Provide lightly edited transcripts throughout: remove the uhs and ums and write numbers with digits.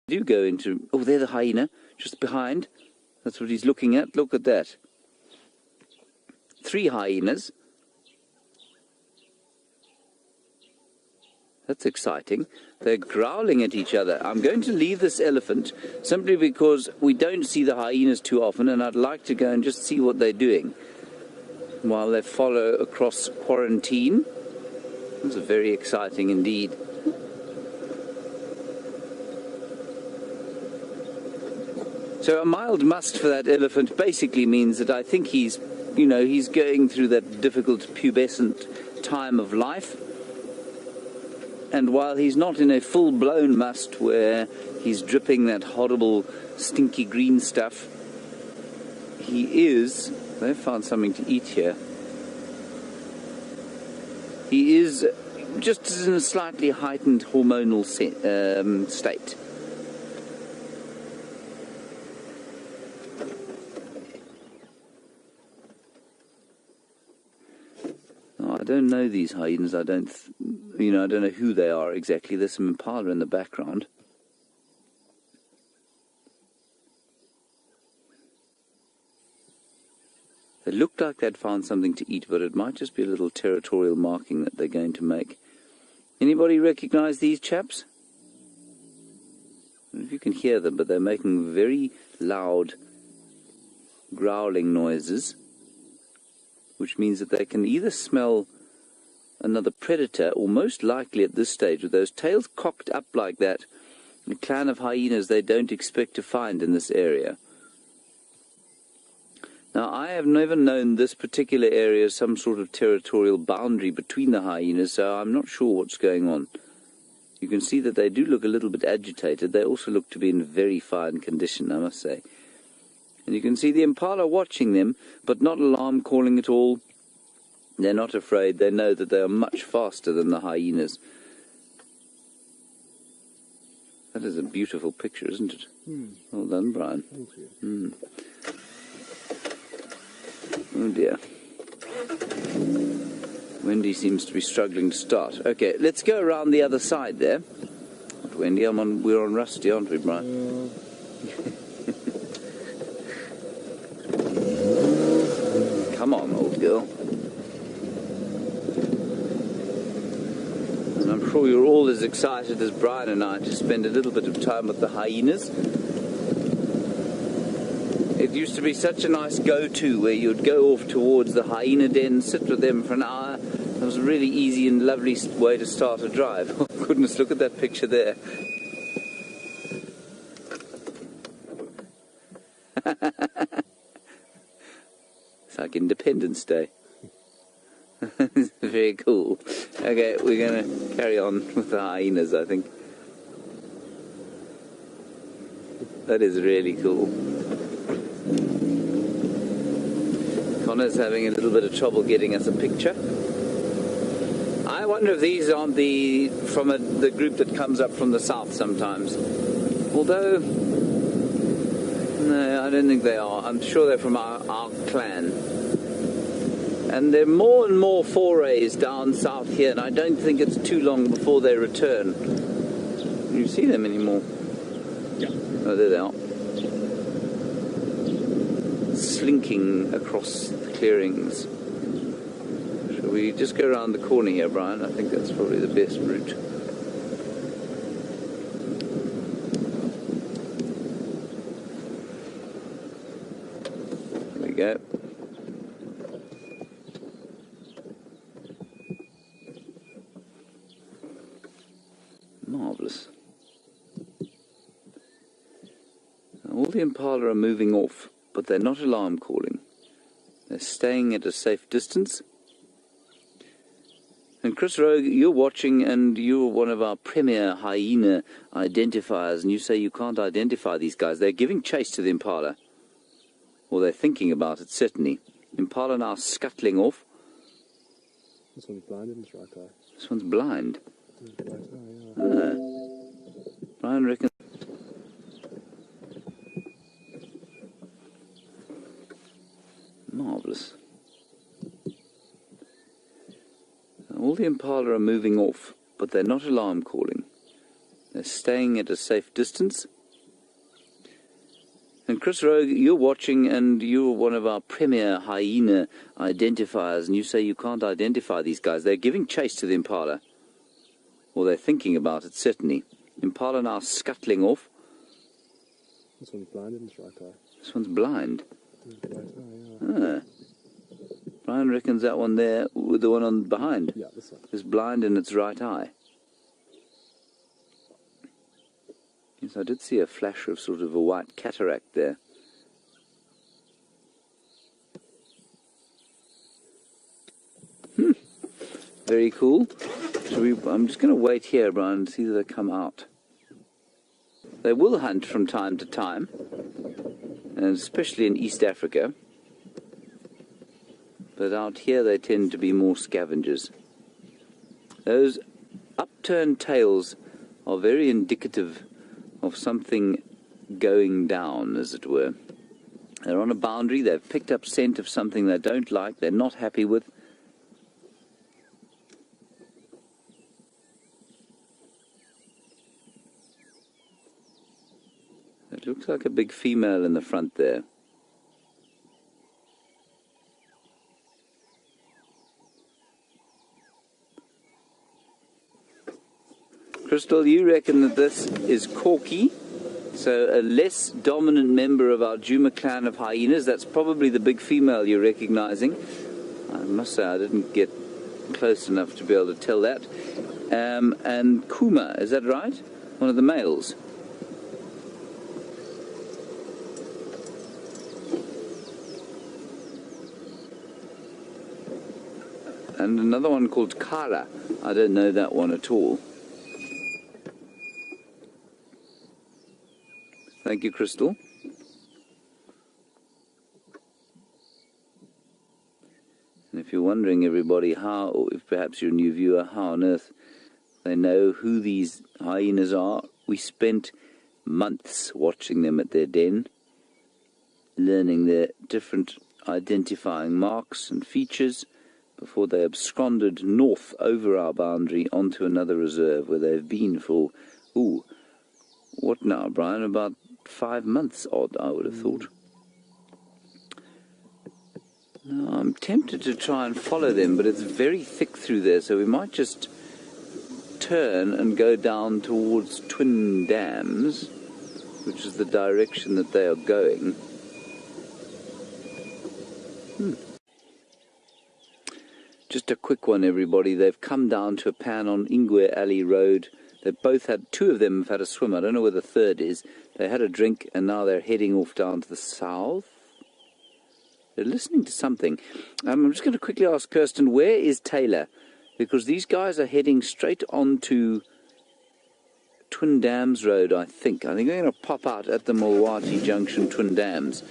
do go into... Oh, there the hyena, just behind. That's what he's looking at. Look at that. 3 hyenas. That's exciting. They're growling at each other. I'm going to leave this elephant simply because we don't see the hyenas too often, and I'd like to go and just see what they're doing while they follow across quarantine. This is very exciting indeed. So a mild must for that elephant basically means that I think he's going through that difficult pubescent time of life. And while he's not in a full-blown must where he's dripping that horrible, stinky green stuff, he is... They've found something to eat here. He is just in a slightly heightened hormonal state. I don't know these hyenas. I don't know who they are exactly. There's some impala in the background. They looked like they'd found something to eat, but it might just be a little territorial marking that they're going to make. Anybody recognize these chaps? I don't know if you can hear them, but they're making very loud growling noises, which means that they can either smell another predator, or most likely at this stage, with those tails cocked up like that, a clan of hyenas they don't expect to find in this area. Now, I have never known this particular area as some sort of territorial boundary between the hyenas, so I'm not sure what's going on. You can see that they do look a little bit agitated. They also look to be in very fine condition, I must say. And you can see the impala watching them, but not alarm calling at all. They're not afraid. They know that they are much faster than the hyenas. That is a beautiful picture, isn't it? Well done, Brian. Thank you. Oh dear. Wendy seems to be struggling to start. Okay, let's go around the other side there. Not Wendy, we're on Rusty, aren't we, Brian? Come on, old girl. And I'm sure you're all as excited as Brian and I to spend a little bit of time with the hyenas. It used to be such a nice go-to where you'd go off towards the hyena den, sit with them for an hour. It was a really easy and lovely way to start a drive. Oh goodness, look at that picture there. It's like Independence Day. Very cool. Okay, we're going to carry on with the hyenas, I think. That is really cool. Connor's having a little bit of trouble getting us a picture. I wonder if these aren't the group that comes up from the south sometimes. Although, no, I don't think they are. I'm sure they're from our clan. And there are more and more forays down south here, and I don't think it's too long before they return. Can you see them anymore? Yeah. Oh, there they are. Slinking across the clearings. Shall we just go around the corner here, Brian? I think that's probably the best route. There we go. Marvellous. All the impala are moving off, but they're not alarm calling. They're staying at a safe distance. And Chris Rogue, you're watching, and you're one of our premier hyena identifiers, and you say you can't identify these guys. They're giving chase to the impala. Or they're thinking about it, certainly. Impala now scuttling off. This one's blind, isn't it, right eye? This one's blind. Right eye, yeah. Brian reckons. Marvellous. All the impala are moving off, but they're not alarm calling. They're staying at a safe distance. And Chris Rogue, you're watching, and you're one of our premier hyena identifiers, and you say you can't identify these guys. They're giving chase to the impala. Or they're thinking about it, certainly. Impala now scuttling off. This one's blind in its right eye. This one's blind. Right eye, yeah. Brian reckons that one there, with the one on behind, Yeah, this one. is blind in its right eye. Yes, I did see a flash of sort of a white cataract there. Very cool. I'm just going to wait here, Brian, and see that they come out. They will hunt from time to time, and especially in East Africa. But out here they tend to be more scavengers. Those upturned tails are very indicative of something going down, as it were. They're on a boundary, they've picked up scent of something they don't like, they're not happy with. It looks like a big female in the front there. Crystal, you reckon that this is Corky, so a less dominant member of our Juma clan of hyenas. That's probably the big female you're recognizing. I must say I didn't get close enough to be able to tell that. And Kuma, is that right? One of the males. And another one called Kara. I don't know that one at all. Thank you, Crystal. And if you're wondering, everybody, how, or if perhaps you're a new viewer, how on earth they know who these hyenas are, we spent months watching them at their den, learning their different identifying marks and features before they absconded north over our boundary onto another reserve where they've been for, what now, Brian? About 5 months odd, I would have thought. Now, I'm tempted to try and follow them, but it's very thick through there, so we might just turn and go down towards Twin Dams, which is the direction that they are going. Just a quick one, everybody. They've come down to a pan on Ingwe Alley Road. They've both had, 2 of them have had a swim. I don't know where the third is. They had a drink, and now they're heading off down to the south. They're listening to something. I'm just going to quickly ask Kirsten, where is Taylor? Because these guys are heading straight on to Twin Dams Road, I think. I think they're going to pop out at the Mulwati Junction Twin Dams.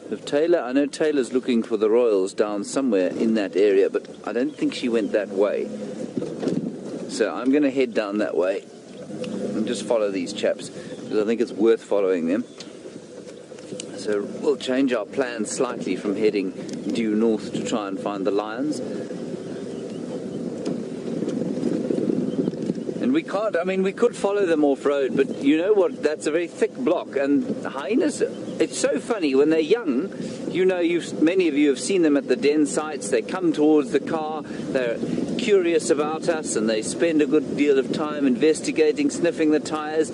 If Taylor, I know Taylor's looking for the Royals down somewhere in that area, but I don't think she went that way. So I'm going to head down that way and just follow these chaps, because I think it's worth following them. So we'll change our plans slightly from heading due north to try and find the lions. And we can't, I mean, we could follow them off-road, but you know what, that's a very thick block, and hyenas, it's so funny, when they're young, you know, many of you have seen them at the den sites, they come towards the car, they're curious about us, and they spend a good deal of time investigating, sniffing the tires.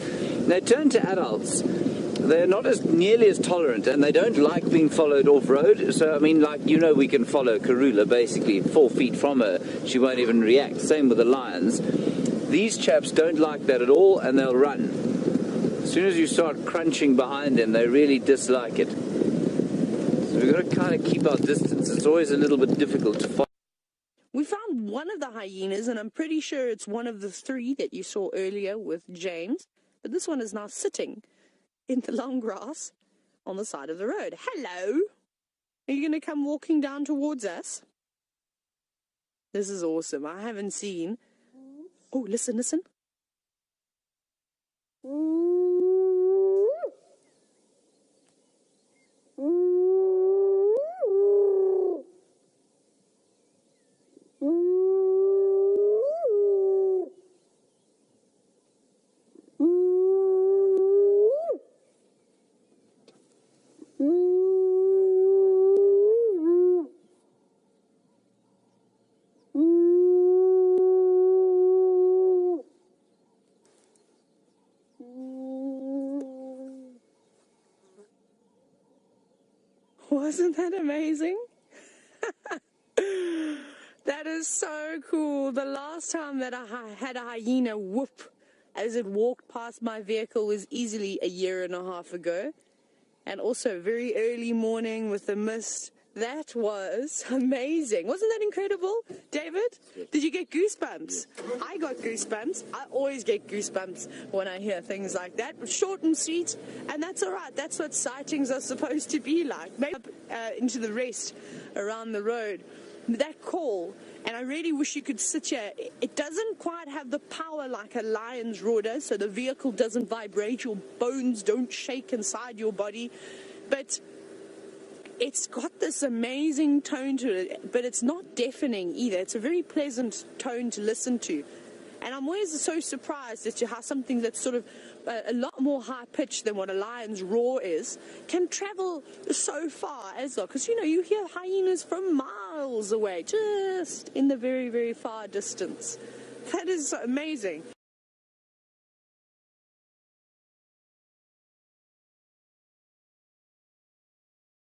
They turn to adults, they're not nearly as tolerant, and they don't like being followed off-road. So, I mean, like, you know, we can follow Karula basically 4 feet from her, she won't even react. Same with the lions. These chaps don't like that at all, and they'll run. As soon as you start crunching behind them, they really dislike it. So we've got to kind of keep our distance. It's always a little bit difficult to follow. We found one of the hyenas, and I'm pretty sure it's one of the 3 that you saw earlier with James. But this one is now sitting in the long grass on the side of the road. Hello! Are you going to come walking down towards us? This is awesome. I haven't seen... Oh, listen, listen. Wasn't that amazing? That is so cool. The last time that I had a hyena whoop as it walked past my vehicle was easily a year and a half ago. And also very early morning with the mist. That was amazing. Wasn't that incredible, David? Did you get goosebumps? I got goosebumps. I always get goosebumps when I hear things like that. Short and sweet, and that's all right. That's what sightings are supposed to be like. Maybe into the rest around the road. That call, and I really wish you could sit here. It doesn't quite have the power like a lion's roar does, so the vehicle doesn't vibrate, your bones don't shake inside your body, but it's got this amazing tone to it, but it's not deafening either. It's a very pleasant tone to listen to. And I'm always so surprised as to how something that's sort of a lot more high-pitched than what a lion's roar is can travel so far as well. Because, you know, you hear hyenas from miles away, just in the very, very far distance. That is amazing.